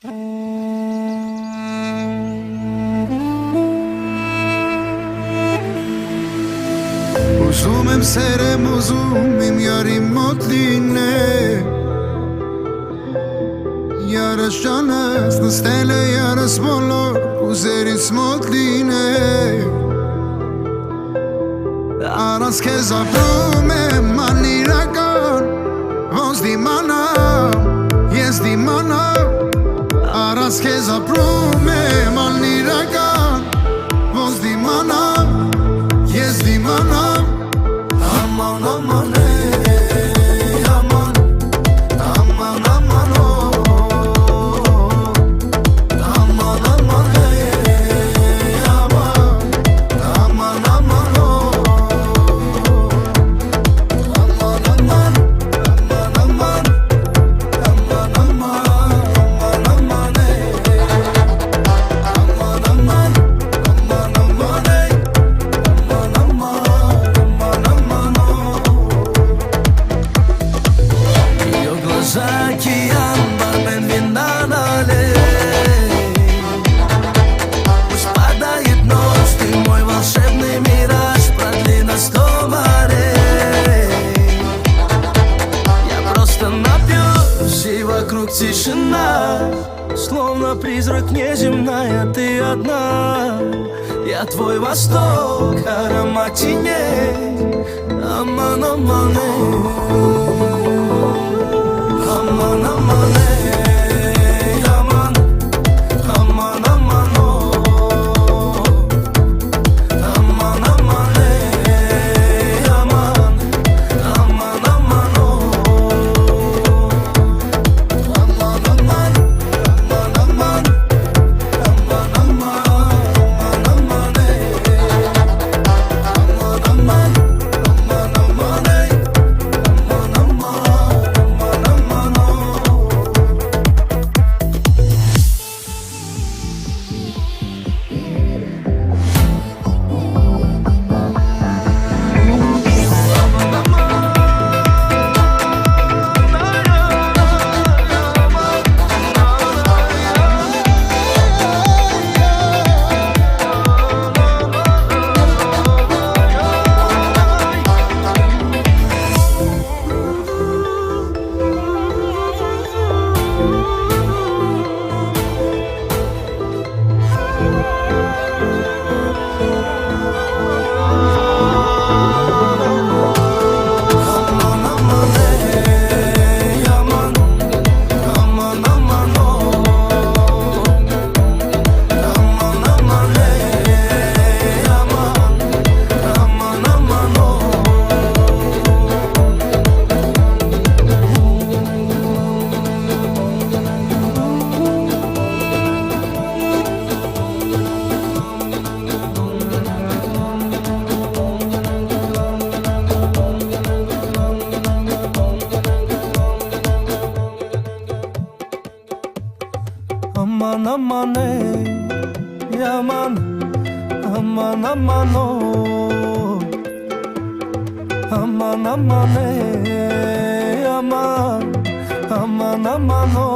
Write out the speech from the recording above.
Ուզում եմ սերեմ, ուզում իմ յարի մոտ լինել Յարս ջանս նստել է յարս բոլոր ուզերից մոտ լինել Առանց քեզ ապրում եմ անիրական Ոնց դիմանամ, ես դիմանամ Առանց քեզ ապրում եմ անիրական Ոնց դիմանամ, ես դիմանամ Aman aman ey aman Aman aman oh Aman aman ey aman Aman aman oh Aman aman Aman aman Aman aman Aman aman ey Aman aman Aman aman ey Aman aman Океан, бармен на аллее Пусть падает ночь, ты мой волшебный мираж Продли на 100 морей Я просто напьюсь, и вокруг тишина Словно призрак неземная, ты одна Я твой восток, аромат теней Аман, аман, Aman aman ey aman Aman aman oh Aman aman ey aman Aman aman oh Aman aman Aman aman Aman aman Aman aman ey Aman aman Aman aman ey Aman aman Aman aman ey aman Aman aman oh Aman aman ey aman Aman aman oh